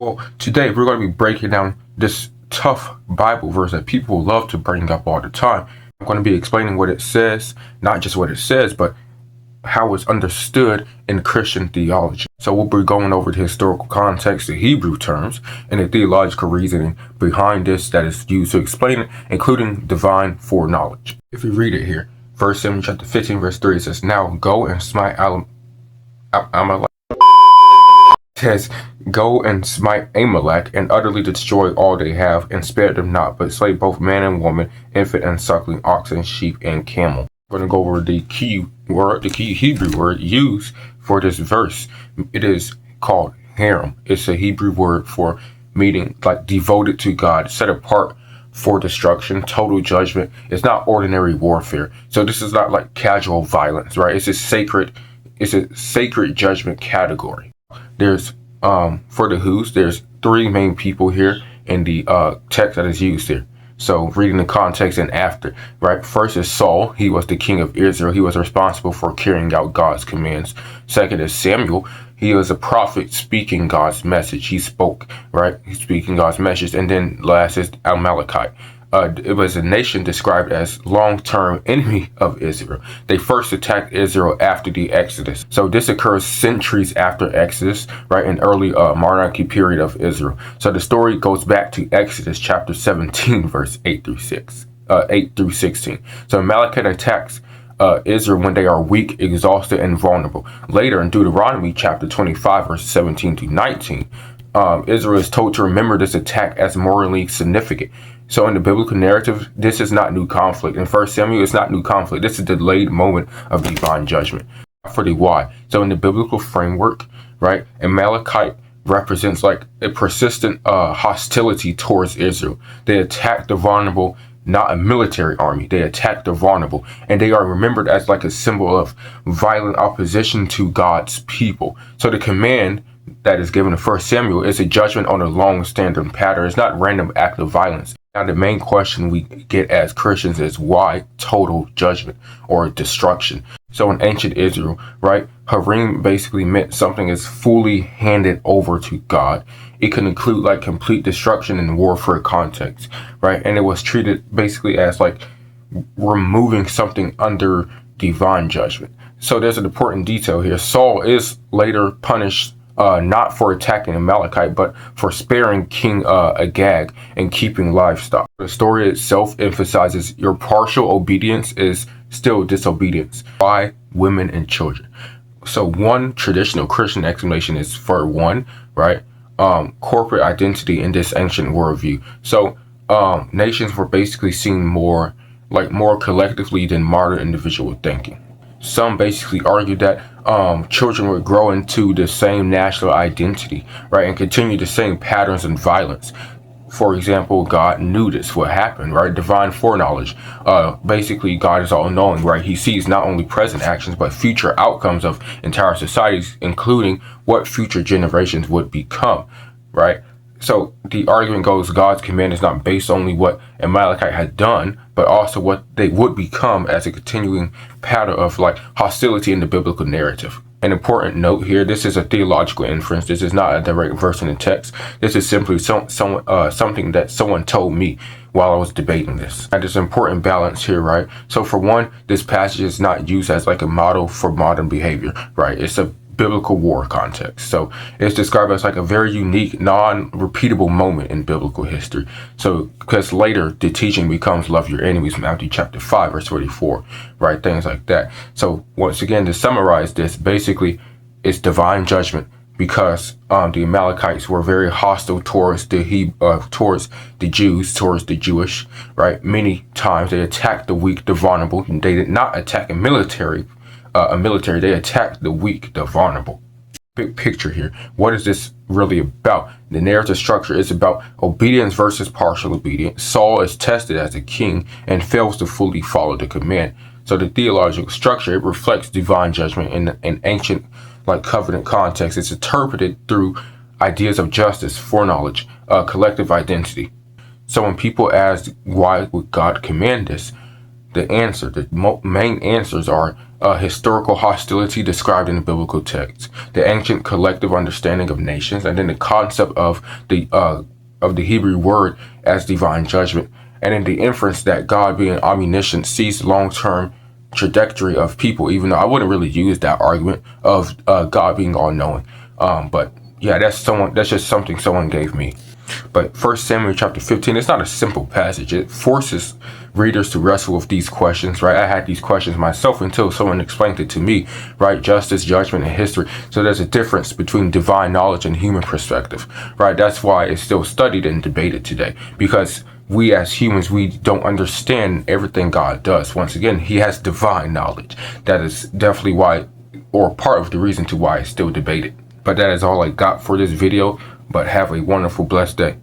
Well, today we're going to be breaking down this tough Bible verse that people love to bring up all the time. I'm going to be explaining what it says, not just what it says, but how it's understood in Christian theology. So we'll be going over the historical context, the Hebrew terms, and the theological reasoning behind this that is used to explain it, including divine foreknowledge. If you read it here, 1 Samuel chapter 15, verse 3, it says, "Now go and smite Amalek." Says, "Go and smite Amalek, and utterly destroy all they have, and spare them not, but slay both man and woman, infant and suckling, ox and sheep and camel." We're going to go over the key word, the key Hebrew word used for this verse. It is called harem. It's a Hebrew word for meaning like devoted to God, set apart for destruction, total judgment. It's not ordinary warfare. So this is not like casual violence, right? It's a sacred judgment category. There's for the who's, there's three main people here in the text that is used here. So reading the context and after, right? First is Saul. He was the king of Israel. He was responsible for carrying out God's commands. Second is Samuel. He was a prophet speaking God's message. He spoke, right? He's speaking God's message. And then last is Amalekite. It was a nation described as long-term enemy of Israel. They first attacked Israel after the Exodus. So this occurs centuries after Exodus, right, in early monarchy period of Israel. So the story goes back to Exodus chapter 17, verse 8 through 16. So Amalekite attacks Israel when they are weak, exhausted, and vulnerable. Later in Deuteronomy chapter 25, verse 17 to 19, Israel is told to remember this attack as morally significant. So in the biblical narrative, this is not new conflict. In 1 Samuel, it's not new conflict. This is a delayed moment of divine judgment. For the why. So in the biblical framework, right, Amalekite represents like a persistent hostility towards Israel. They attack the vulnerable, not a military army. They attack the vulnerable. And they are remembered as like a symbol of violent opposition to God's people. So the command that is given in 1 Samuel is a judgment on a long-standing pattern. It's not random act of violence. Now, the main question we get as Christians is why total judgment or destruction? So in ancient Israel, right, harem basically meant something is fully handed over to God. It can include like complete destruction in warfare context, right? And it was treated basically as like removing something under divine judgment. So there's an important detail here. Saul is later punished not for attacking Amalekite, but for sparing King Agag and keeping livestock. The story itself emphasizes your partial obedience is still disobedience by women and children. So one traditional Christian explanation is for one, right? Corporate identity in this ancient worldview. So nations were basically seen more collectively than modern individual thinking. Some basically argue that children would grow into the same national identity, right, and continue the same patterns and violence. For example, God knew this would happen, right? Divine foreknowledge. Basically, God is all-knowing, right? He sees not only present actions, but future outcomes of entire societies, including what future generations would become, right? So the argument goes God's command is not based only what Amalekite had done, but also what they would become as a continuing pattern of like hostility in the biblical narrative. An important note here, this is a theological inference. This is not a direct verse in the text. This is simply something that someone told me while I was debating this. And there's an important balance here, right? So for one, this passage is not used as like a model for modern behavior, right? It's a biblical war context. So it's described as like a very unique, non-repeatable moment in biblical history. So because later the teaching becomes love your enemies, Matthew chapter 5, verse 44, right? Things like that. So once again, to summarize this, basically it's divine judgment because the Amalekites were very hostile towards the Jews, towards the Jewish, right? Many times they attacked the weak, the vulnerable. And they did not attack a military, they attacked the weak, the vulnerable. Big picture here. What is this really about? The narrative structure is about obedience versus partial obedience. Saul is tested as a king and fails to fully follow the command. So the theological structure, it reflects divine judgment in ancient like covenant context. It's interpreted through ideas of justice, foreknowledge, collective identity. So when people ask why would God command this, the main answers are historical hostility described in the biblical text, the ancient collective understanding of nations, and then the concept of the Hebrew word as divine judgment, and then the inference that God, being omniscient, sees the long-term trajectory of people, even though I wouldn't really use that argument of God being all-knowing. But yeah, that's just something someone gave me. But 1 Samuel chapter 15, it's not a simple passage. It forces readers to wrestle with these questions, right? I had these questions myself until someone explained it to me, right? Justice, judgment, and history. So there's a difference between divine knowledge and human perspective, right? That's why it's still studied and debated today, because we as humans, we don't understand everything God does. Once again, he has divine knowledge. That is definitely why, or part of the reason to why it's still debated. But that is all I got for this video. But have a wonderful, blessed day.